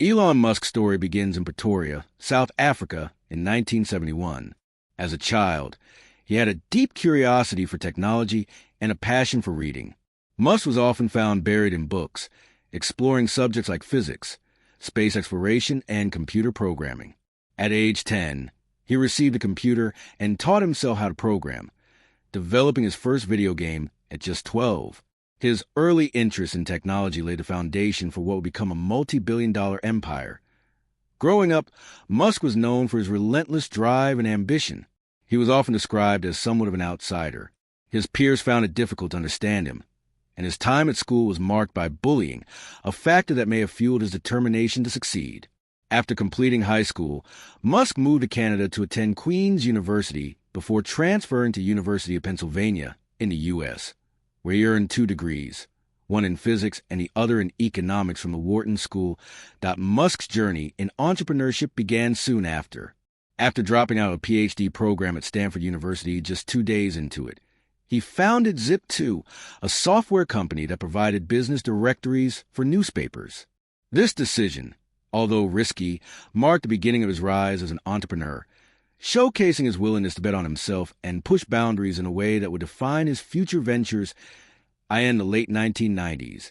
Elon Musk's story begins in Pretoria, South Africa, in 1971. As a child, he had a deep curiosity for technology and a passion for reading. Musk was often found buried in books, exploring subjects like physics, space exploration, and computer programming. At age 10, he received a computer and taught himself how to program, developing his first video game at just 12. His early interest in technology laid the foundation for what would become a multi-billion-dollar empire. Growing up, Musk was known for his relentless drive and ambition. He was often described as somewhat of an outsider. His peers found it difficult to understand him, and his time at school was marked by bullying, a factor that may have fueled his determination to succeed. After completing high school, Musk moved to Canada to attend Queen's University before transferring to University of Pennsylvania in the U.S., where he earned 2 degrees, one in physics and the other in economics from the Wharton School. Musk's journey in entrepreneurship began soon after. After dropping out of a PhD program at Stanford University just 2 days into it, he founded Zip2, a software company that provided business directories for newspapers. This decision, although risky, marked the beginning of his rise as an entrepreneur, showcasing his willingness to bet on himself and push boundaries in a way that would define his future ventures. In the late 1990s,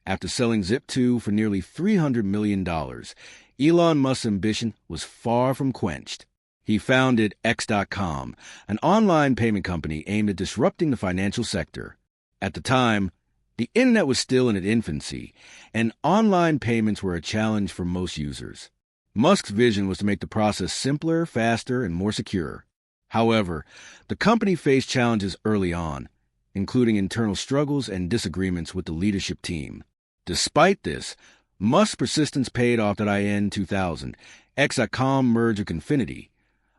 after selling Zip2 for nearly $300 million, Elon Musk's ambition was far from quenched. He founded X.com, an online payment company aimed at disrupting the financial sector. At the time, the internet was still in its infancy, and online payments were a challenge for most users. Musk's vision was to make the process simpler, faster, and more secure. However, the company faced challenges early on, including internal struggles and disagreements with the leadership team. Despite this, Musk's persistence paid off. In 2000, X.com merged with Infinity,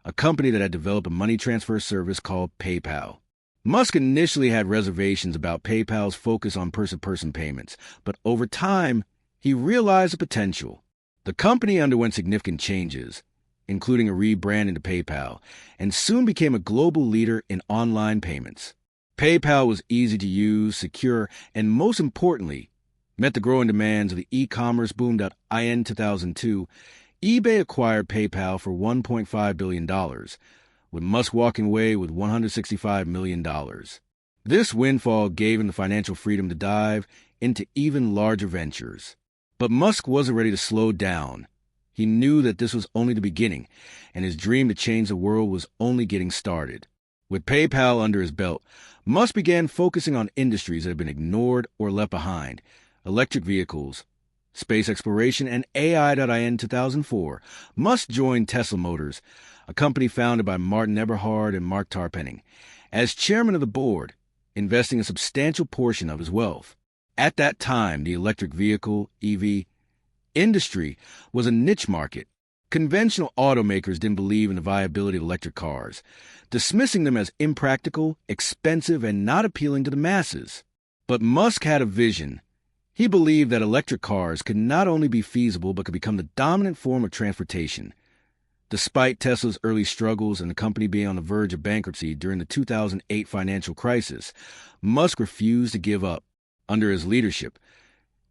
a company that had developed a money transfer service called PayPal. Musk initially had reservations about PayPal's focus on person-to-person payments, but over time, he realized the potential. The company underwent significant changes, including a rebrand into PayPal, and soon became a global leader in online payments. PayPal was easy to use, secure, and most importantly, met the growing demands of the e-commerce boom. In 2002, eBay acquired PayPal for $1.5 billion, with Musk walking away with $165 million. This windfall gave him the financial freedom to dive into even larger ventures. But Musk wasn't ready to slow down. He knew that this was only the beginning, and his dream to change the world was only getting started. With PayPal under his belt, Musk began focusing on industries that had been ignored or left behind: electric vehicles, space exploration, and AI. In 2004, Musk joined Tesla Motors, a company founded by Martin Eberhard and Mark Tarpenning, as chairman of the board, investing a substantial portion of his wealth. At that time, the electric vehicle, EV, industry was a niche market. Conventional automakers didn't believe in the viability of electric cars, dismissing them as impractical, expensive, and not appealing to the masses. But Musk had a vision. He believed that electric cars could not only be feasible but could become the dominant form of transportation. Despite Tesla's early struggles and the company being on the verge of bankruptcy during the 2008 financial crisis, Musk refused to give up. Under his leadership,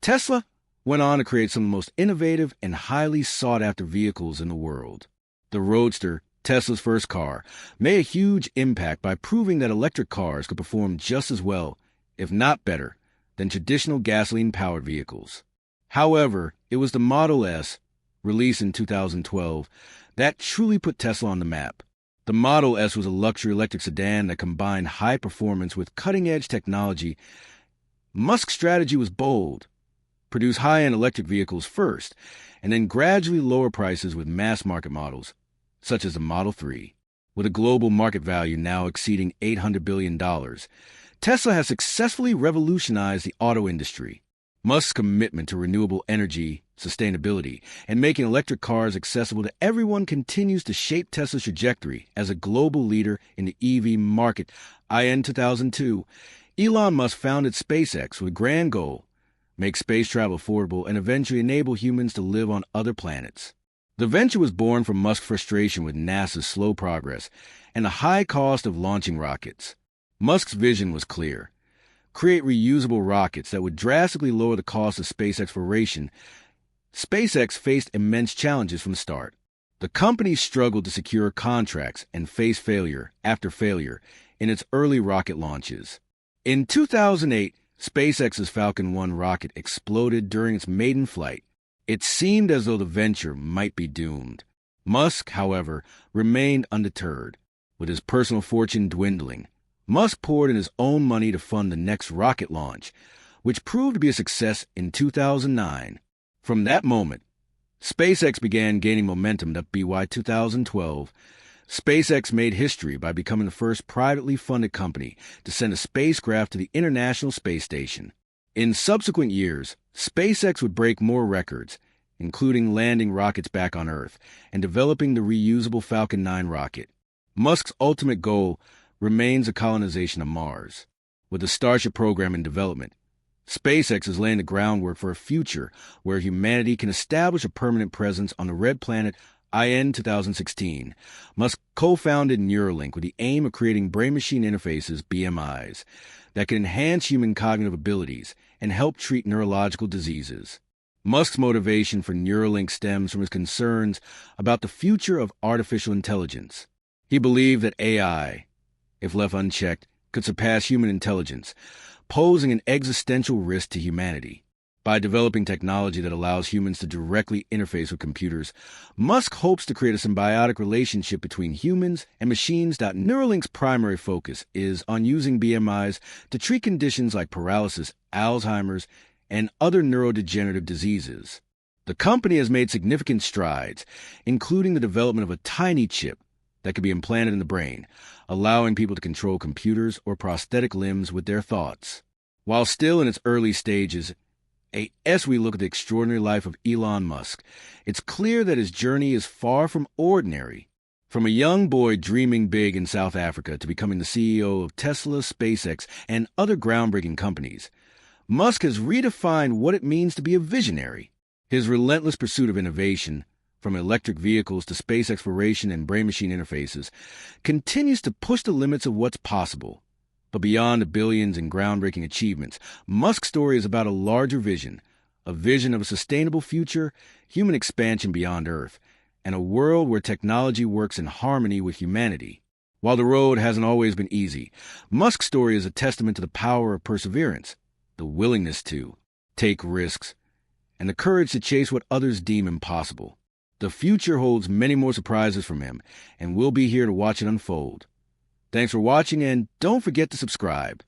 Tesla went on to create some of the most innovative and highly sought-after vehicles in the world. The Roadster, Tesla's first car, made a huge impact by proving that electric cars could perform just as well, if not better, than traditional gasoline-powered vehicles. However, it was the Model S, released in 2012, that truly put Tesla on the map. The Model S was a luxury electric sedan that combined high performance with cutting-edge technology. Musk's strategy was bold: produce high-end electric vehicles first, and then gradually lower prices with mass-market models, such as the Model 3. With a global market value now exceeding $800 billion, Tesla has successfully revolutionized the auto industry. Musk's commitment to renewable energy, sustainability, and making electric cars accessible to everyone continues to shape Tesla's trajectory as a global leader in the EV market. In 2002, Elon Musk founded SpaceX with a grand goal: make space travel affordable and eventually enable humans to live on other planets. The venture was born from Musk's frustration with NASA's slow progress and the high cost of launching rockets. Musk's vision was clear: create reusable rockets that would drastically lower the cost of space exploration SpaceX faced immense challenges from the start. The company struggled to secure contracts and faced failure after failure in its early rocket launches. In 2008, SpaceX's Falcon 1 rocket exploded during its maiden flight. It seemed as though the venture might be doomed. Musk, however, remained undeterred. With his personal fortune dwindling, Musk poured in his own money to fund the next rocket launch, which proved to be a success in 2009. From that moment, SpaceX began gaining momentum. By 2012, SpaceX made history by becoming the first privately funded company to send a spacecraft to the International Space Station. In subsequent years, SpaceX would break more records, including landing rockets back on Earth and developing the reusable Falcon 9 rocket. Musk's ultimate goal remains the colonization of Mars. With the Starship program in development, SpaceX is laying the groundwork for a future where humanity can establish a permanent presence on the red planet. In 2016, Musk co-founded Neuralink with the aim of creating brain-machine interfaces, BMIs, that can enhance human cognitive abilities and help treat neurological diseases. Musk's motivation for Neuralink stems from his concerns about the future of artificial intelligence. He believed that AI, if left unchecked, could surpass human intelligence, posing an existential risk to humanity. By developing technology that allows humans to directly interface with computers, Musk hopes to create a symbiotic relationship between humans and machines. Neuralink's primary focus is on using BMIs to treat conditions like paralysis, Alzheimer's, and other neurodegenerative diseases. The company has made significant strides, including the development of a tiny chip that could be implanted in the brain, allowing people to control computers or prosthetic limbs with their thoughts. While still in its early stages, as we look at the extraordinary life of Elon Musk, it's clear that his journey is far from ordinary. From a young boy dreaming big in South Africa to becoming the CEO of Tesla, SpaceX, and other groundbreaking companies, Musk has redefined what it means to be a visionary. His relentless pursuit of innovation, from electric vehicles to space exploration and brain-machine interfaces, continues to push the limits of what's possible. But beyond the billions and groundbreaking achievements, Musk's story is about a larger vision, a vision of a sustainable future, human expansion beyond Earth, and a world where technology works in harmony with humanity. While the road hasn't always been easy, Musk's story is a testament to the power of perseverance, the willingness to take risks, and the courage to chase what others deem impossible. The future holds many more surprises from him, and we'll be here to watch it unfold. Thanks for watching, and don't forget to subscribe.